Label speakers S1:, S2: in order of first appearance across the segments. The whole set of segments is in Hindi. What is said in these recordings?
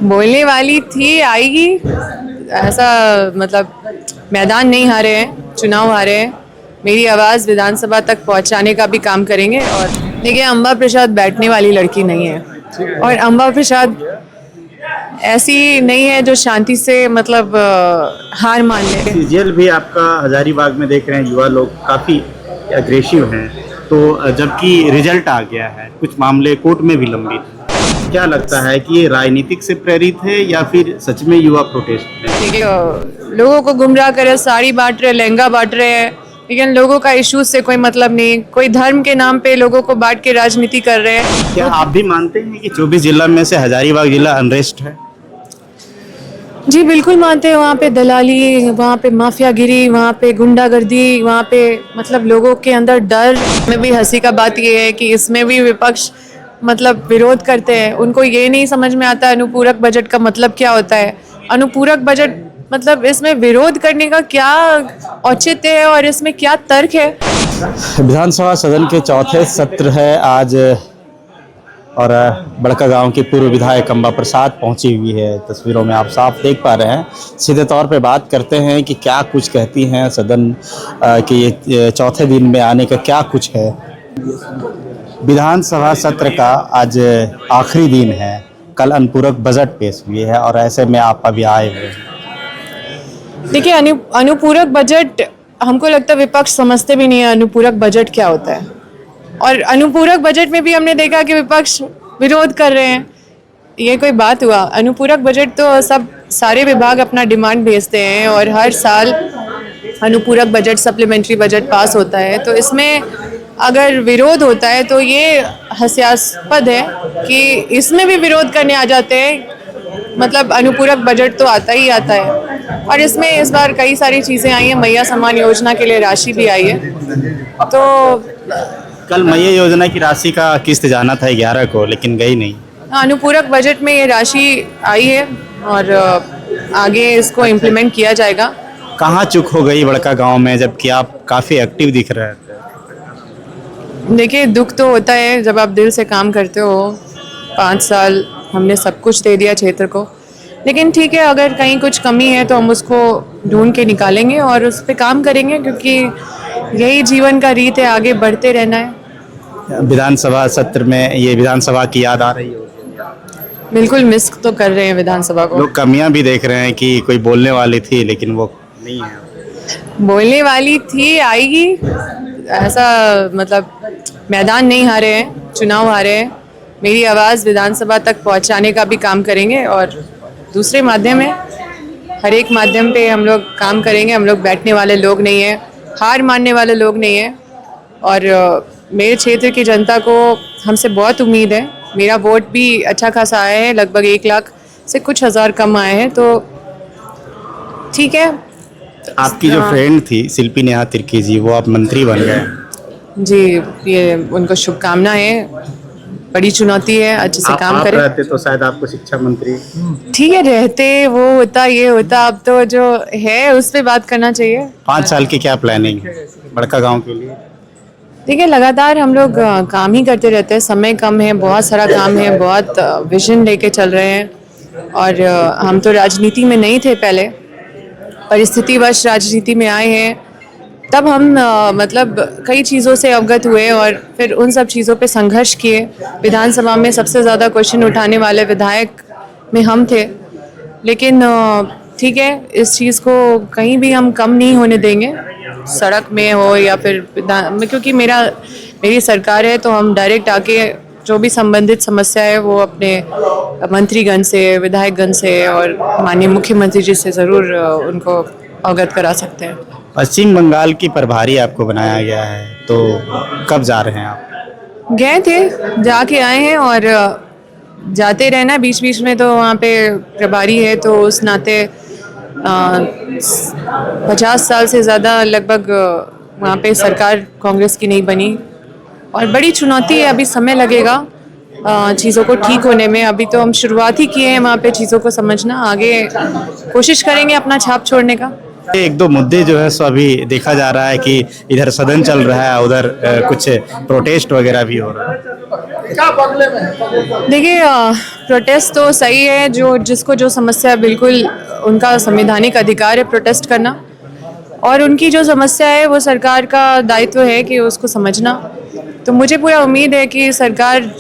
S1: बोलने वाली थी, आएगी। ऐसा मतलब मैदान नहीं हारे हैं, चुनाव हारे हैं। मेरी आवाज़ विधानसभा तक पहुंचाने का भी काम करेंगे। और देखिए, अम्बा प्रसाद बैठने वाली लड़की नहीं है। और अम्बा प्रसाद ऐसी नहीं है जो शांति से मतलब हार मान ले।
S2: सीरियल भी आपका हजारीबाग में देख रहे हैं, युवा लोग काफ़ी अग्रेसिव हैं, तो जबकि रिजल्ट आ गया है, कुछ मामले कोर्ट में भी लंबित हैं। क्या लगता है कि ये राजनीतिक से प्रेरित है या फिर सच में युवा प्रोटेस्ट है?
S1: देखिए, लोगों को गुमराह करे, साड़ी बांट रहे, लहंगा बांट रहे हैं, लेकिन लोगों का इश्यूज से कोई मतलब नहीं। कोई धर्म के नाम पे लोगों को बांट के राजनीति कर रहे हैं।
S2: क्या आप भी मानते हैं कि 24 जिला में से हजारीबाग जिला अनरेस्ट है?
S1: जी बिल्कुल मानते हैं। वहाँ पे दलाली, वहाँ पे माफियागिरी, वहाँ पे गुंडागर्दी, वहाँ पे मतलब लोगों के अंदर डर। में भी हंसी का बात ये है कि इसमें भी विपक्ष मतलब विरोध करते हैं। उनको ये नहीं समझ में आता अनुपूरक बजट का मतलब क्या होता है। अनुपूरक बजट मतलब इसमें विरोध करने का क्या औचित्य है और इसमें क्या तर्क है।
S3: विधानसभा सदन के चौथे सत्र है आज, और बड़कागांव की पूर्व विधायक अम्बा प्रसाद पहुंची हुई है। तस्वीरों में आप साफ देख पा रहे हैं। सीधे तौर पे बात करते हैं कि क्या कुछ कहती हैं सदन के ये चौथे दिन में आने का क्या कुछ है। विधानसभा सत्र का आज आखिरी दिन है। कल अनुपूरक बजट पेश हुई है और ऐसे में आप अभी आए हुए हैं।
S1: देखिए, अनुपूरक बजट हमको लगता है विपक्ष समझते भी नहीं है अनुपूरक बजट क्या होता है। और अनुपूरक बजट में भी हमने देखा कि विपक्ष विरोध कर रहे हैं। ये कोई बात हुआ? अनुपूरक बजट तो सब सारे विभाग अपना डिमांड भेजते हैं और हर साल अनुपूरक बजट, सप्लीमेंट्री बजट पास होता है। तो इसमें अगर विरोध होता है तो ये हास्यास्पद है कि इसमें भी विरोध करने आ जाते हैं। मतलब अनुपूरक बजट तो आता ही आता है। और इसमें इस बार कई सारी चीज़ें आई हैं। मैया सम्मान योजना के लिए राशि भी आई है। तो
S2: कल मैया योजना की राशि का किस्त जाना था 11 को, लेकिन गई नहीं।
S1: अनुपूरक बजट में ये राशि आई है और आगे इसको इम्प्लीमेंट किया जाएगा।
S2: कहाँ चूक हो गई बड़कागांव में, जबकि आप काफ़ी एक्टिव दिख रहे थे?
S1: देखिए, दुख तो होता है जब आप दिल से काम करते हो। 5 साल हमने सब कुछ दे दिया क्षेत्र को, लेकिन ठीक है, अगर कहीं कुछ कमी है तो हम उसको ढूंढ के निकालेंगे और उस पर काम करेंगे, क्योंकि यही जीवन का रीत है, आगे बढ़ते रहना है।
S2: विधानसभा सत्र में ये विधानसभा की याद आ रही हो?
S1: बिल्कुल मिस तो कर रहे हैं विधानसभा को।
S2: लोग कमियां भी देख रहे हैं कि कोई बोलने वाली थी लेकिन वो नहीं है।
S1: बोलने वाली थी, आएगी। ऐसा मतलब मैदान नहीं हारे हैं, चुनाव हारे हैं। मेरी आवाज़ विधानसभा तक पहुंचाने का भी काम करेंगे और दूसरे माध्यम है, हर एक माध्यम पे हम लोग काम करेंगे। हम लोग बैठने वाले लोग नहीं हैं, हार मानने वाले लोग नहीं हैं। और मेरे क्षेत्र की जनता को हमसे बहुत उम्मीद है। मेरा वोट भी अच्छा खासा आया है, लगभग 1 लाख से कुछ हज़ार कम आए हैं। तो ठीक है।
S2: आपकी जो फ्रेंड थी शिल्पी नेहा तिर्की जी, वो आप मंत्री बन गए।
S1: जी, ये उनको शुभकामनाएं। बड़ी चुनौती है, अच्छे से काम
S2: आप
S1: करें।
S2: रहते तो शायद आपको शिक्षा मंत्री।
S1: ठीक है, रहते वो होता, ये होता। अब तो जो है उस पर बात करना चाहिए।
S2: 5 साल की क्या प्लानिंग है बड़कागांव के लिए?
S1: देखिए, लगातार हम लोग काम ही करते रहते हैं। समय कम है, बहुत सारा काम है, बहुत विजन लेके चल रहे हैं। और हम तो राजनीति में नहीं थे पहले, परिस्थितिवश राजनीति में आए हैं। तब हम मतलब कई चीज़ों से अवगत हुए और फिर उन सब चीज़ों पे संघर्ष किए। विधानसभा में सबसे ज़्यादा क्वेश्चन उठाने वाले विधायक में हम थे। लेकिन ठीक है, इस चीज़ को कहीं भी हम कम नहीं होने देंगे, सड़क में हो या फिर क्योंकि मेरी सरकार है, तो हम डायरेक्ट आके जो भी संबंधित समस्या है वो अपने मंत्रीगण से, विधायकगण से और माननीय मुख्यमंत्री जी से ज़रूर उनको अवगत करा सकते हैं।
S2: पश्चिम बंगाल की प्रभारी आपको बनाया गया है, तो कब जा रहे हैं आप?
S1: गए थे, जाके आए हैं और जाते रहना बीच बीच में। तो वहाँ पे प्रभारी है, तो उस नाते 50 साल से ज़्यादा लगभग वहाँ पे सरकार कांग्रेस की नहीं बनी और बड़ी चुनौती है। अभी समय लगेगा चीज़ों को ठीक होने में। अभी तो हम शुरुआत ही किए हैं वहाँ पे चीज़ों को समझना। आगे कोशिश करेंगे अपना छाप छोड़ने का।
S2: 1-2 मुद्दे जो है सो अभी देखा जा रहा है कि इधर सदन चल रहा है, उधर कुछ प्रोटेस्ट वगैरह भी हो रहा है।
S1: देखिए, प्रोटेस्ट तो सही है, जो जिसको जो समस्या है बिल्कुल उनका संवैधानिक अधिकार है प्रोटेस्ट करना, और उनकी जो समस्या है वो सरकार का दायित्व है कि उसको समझना। तो मुझे पूरा उम्मीद है कि सरकार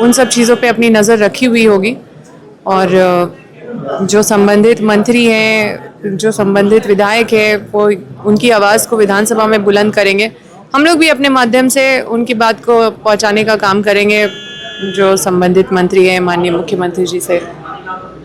S1: उन सब चीज़ों पे अपनी नज़र रखी हुई होगी, और जो संबंधित मंत्री हैं, जो संबंधित विधायक है, वो उनकी आवाज़ को विधानसभा में बुलंद करेंगे। हम लोग भी अपने माध्यम से उनकी बात को पहुंचाने का काम करेंगे जो संबंधित मंत्री हैं, माननीय मुख्यमंत्री जी से।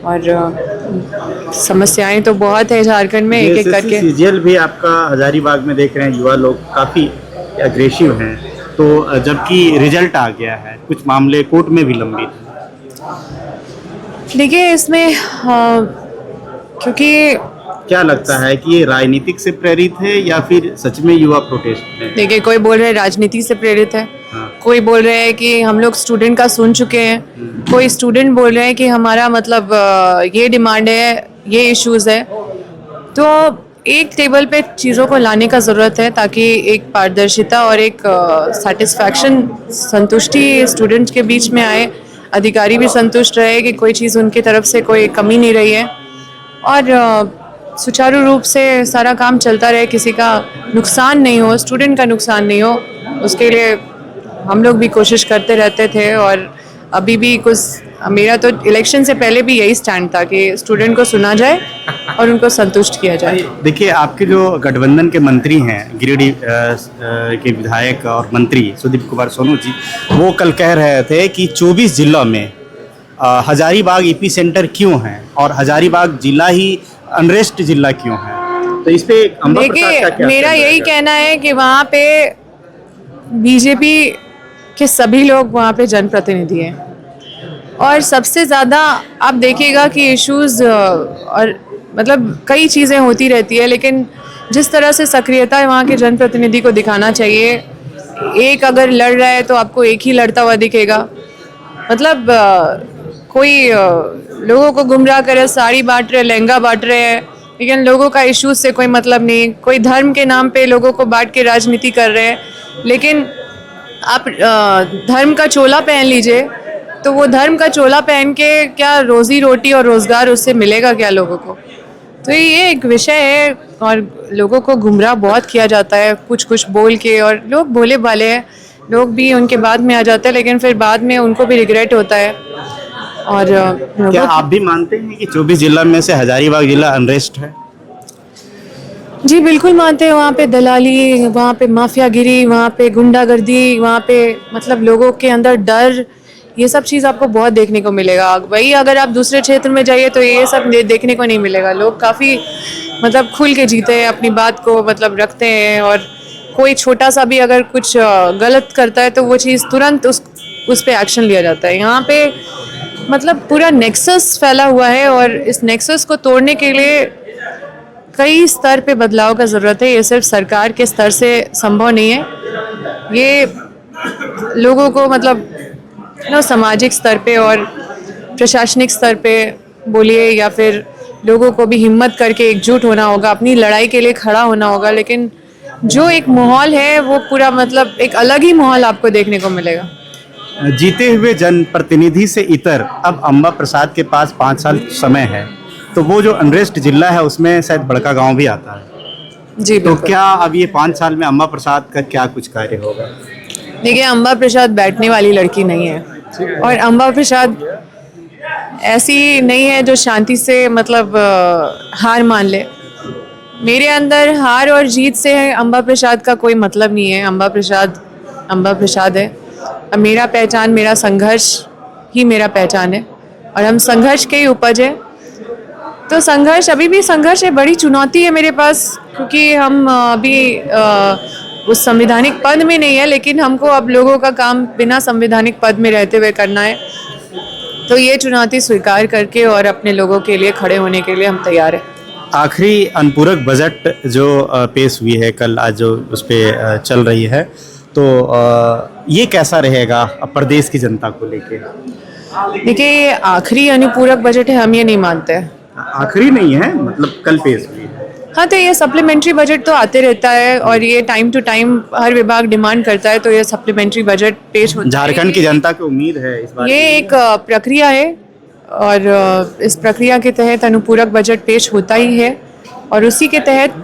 S1: और समस्याएं तो बहुत है झारखंड में, एक एक करके।
S2: सीजीएल भी आपका हजारीबाग में देख रहे हैं, युवा लोग काफ़ी अग्रेसिव हैं, तो जबकि रिजल्ट आ गया है, कुछ मामले कोर्ट में भी लंबित हैं।
S1: देखिए, इसमें क्योंकि
S2: क्या लगता है कि ये राजनीतिक से प्रेरित है या फिर सच में युवा प्रोटेस्ट है?
S1: देखिए, कोई बोल रहे हैं राजनीति से प्रेरित है, कोई बोल रहे हैं कि हम लोग स्टूडेंट का सुन चुके हैं, कोई स्टूडेंट बोल रहे हैं कि हमारा मतलब ये डिमांड है, ये इश्यूज है। तो एक टेबल पे चीज़ों को लाने का ज़रूरत है ताकि एक पारदर्शिता और एक सेटिस्फैक्शन, संतुष्टि स्टूडेंट्स के बीच में आए, अधिकारी भी संतुष्ट रहे कि कोई चीज़ उनकी तरफ से कोई कमी नहीं रही है, और सुचारू रूप से सारा काम चलता रहे, किसी का नुकसान नहीं हो, स्टूडेंट का नुकसान नहीं हो। उसके लिए हम लोग भी कोशिश करते रहते थे, और अभी भी कुछ मेरा तो इलेक्शन से पहले भी यही स्टैंड था कि स्टूडेंट को सुना जाए और उनको संतुष्ट किया जाए।
S2: देखिए, आपके जो गठबंधन के मंत्री हैं, गिरिडीह के विधायक और मंत्री सुदीप कुमार सोनू जी, वो कल कह रहे थे कि 24 जिलों में हजारीबाग ईपी सेंटर क्यों है और हजारीबाग जिला ही अनरेस्ट जिला क्यों है। तो इस पे अम्बा प्रसाद का क्या
S1: मेरा यही कहना है कि वहाँ पे बीजेपी के सभी लोग वहाँ पे जनप्रतिनिधि हैं, और सबसे ज़्यादा आप देखिएगा कि इश्यूज और मतलब कई चीज़ें होती रहती है, लेकिन जिस तरह से सक्रियता वहाँ के जनप्रतिनिधि को दिखाना चाहिए, एक अगर लड़ रहा है तो आपको एक ही लड़ता हुआ दिखेगा। मतलब कोई लोगों को गुमराह करे, साड़ी बांट रहे, लहंगा बांट रहे हैं, लेकिन लोगों का इश्यूज से कोई मतलब नहीं। कोई धर्म के नाम पे लोगों को बांट के राजनीति कर रहे हैं, लेकिन आप धर्म का चोला पहन लीजिए, तो वो धर्म का चोला पहन के क्या रोजी रोटी और रोजगार उससे मिलेगा क्या लोगों को? तो ये एक विषय है, और लोगों को गुमराह बहुत किया जाता है कुछ कुछ बोल के, और लोग भोले भाले हैं, लोग भी उनके बाद में आ जाते हैं, लेकिन फिर बाद में उनको भी रिग्रेट होता है। और
S2: क्या आप भी मानते हैं कि 24 जिला में से हजारीबाग जिला अनरेस्ट है?
S1: जी बिल्कुल मानते हैं। वहाँ पे दलाली, वहाँ पे माफियागिरी, वहाँ पे गुंडागर्दी, वहाँ पे मतलब लोगों के अंदर डर, ये सब चीज़ आपको बहुत देखने को मिलेगा। वही अगर आप दूसरे क्षेत्र में जाइए तो ये सब देखने को नहीं मिलेगा। लोग काफ़ी मतलब खुल के जीते हैं, अपनी बात को मतलब रखते हैं, और कोई छोटा सा भी अगर कुछ गलत करता है तो वो चीज़ तुरंत उस पे एक्शन लिया जाता है। यहाँ पे मतलब पूरा नेक्सस फैला हुआ है, और इस नेक्सस को तोड़ने के लिए कई स्तर पे बदलाव का ज़रूरत है। ये सिर्फ सरकार के स्तर से संभव नहीं है, ये लोगों को मतलब सामाजिक स्तर पे और प्रशासनिक स्तर पे बोलिए, या फिर लोगों को भी हिम्मत करके एकजुट होना होगा, अपनी लड़ाई के लिए खड़ा होना होगा। लेकिन जो एक माहौल है वो पूरा मतलब एक अलग ही माहौल आपको देखने को मिलेगा।
S2: जीते हुए जनप्रतिनिधि से इतर अब अम्बा प्रसाद के पास 5 साल समय है, तो वो जो अनरेस्ट जिला है उसमें शायद बड़का गांव भी आता है।
S1: जी
S2: तो क्या अब ये 5 साल में अम्बा प्रसाद का क्या कुछ कार्य होगा?
S1: देखिए, अम्बा प्रसाद बैठने वाली लड़की नहीं है, और अम्बा प्रसाद ऐसी नहीं है जो शांति से मतलब हार मान ले। मेरे अंदर हार और जीत से अम्बा प्रसाद का कोई मतलब नहीं है। अम्बा प्रसाद है, और मेरा पहचान, मेरा संघर्ष ही मेरा पहचान है, और हम संघर्ष के ही उपज है। तो संघर्ष अभी भी संघर्ष है, बड़ी चुनौती है मेरे पास, क्योंकि हम अभी उस संवैधानिक पद में नहीं है, लेकिन हमको अब लोगों का काम बिना संवैधानिक पद में रहते हुए करना है। तो ये चुनौती स्वीकार करके और अपने लोगों के लिए खड़े होने के लिए हम तैयार हैं।
S2: आखिरी अनुपूरक बजट जो पेश हुई है कल, आज जो उस पर चल रही है, तो ये कैसा रहेगा प्रदेश की जनता को लेके?
S1: देखिए, आखिरी अनुपूरक बजट है, हम ये नहीं मानते।
S2: आखिरी नहीं है, मतलब कल पेश हुई है।
S1: हाँ, तो ये सप्लीमेंट्री बजट तो आते रहता है और ये टाइम टू टाइम हर विभाग डिमांड करता है, तो ये सप्लीमेंट्री बजट पेश होता है।
S2: झारखंड की जनता को उम्मीद है इस बार
S1: ये एक प्रक्रिया है और इस प्रक्रिया के तहत अनुपूरक बजट पेश होता ही है और उसी के तहत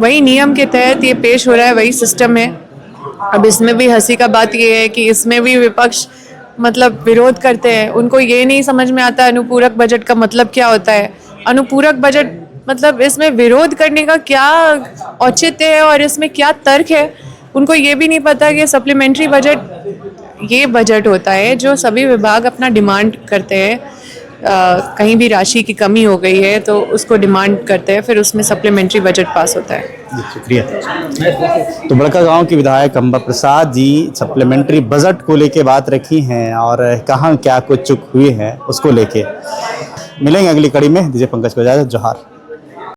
S1: वही नियम के तहत ये पेश हो रहा है, वही सिस्टम है। अब इसमें भी हंसी का बात ये है कि इसमें भी विपक्ष मतलब विरोध करते हैं, उनको ये नहीं समझ में आता अनुपूरक बजट का मतलब क्या होता है। अनुपूरक बजट मतलब इसमें विरोध करने का क्या औचित्य है और इसमें क्या तर्क है, उनको ये भी नहीं पता कि सप्लीमेंट्री बजट ये बजट होता है जो सभी विभाग अपना डिमांड करते हैं। कहीं भी राशि की कमी हो गई है तो उसको डिमांड करते हैं, फिर उसमें सप्लीमेंट्री बजट पास होता है।
S2: जी, शुक्रिया।
S3: तो बड़कागांव के विधायक अंबा प्रसाद जी सप्लीमेंट्री बजट को लेके बात रखी हैं और कहाँ क्या कुछ चूक हुई है उसको लेके। मिलेंगे अगली कड़ी में, दीजिए पंकज को इजाजत, जोहार।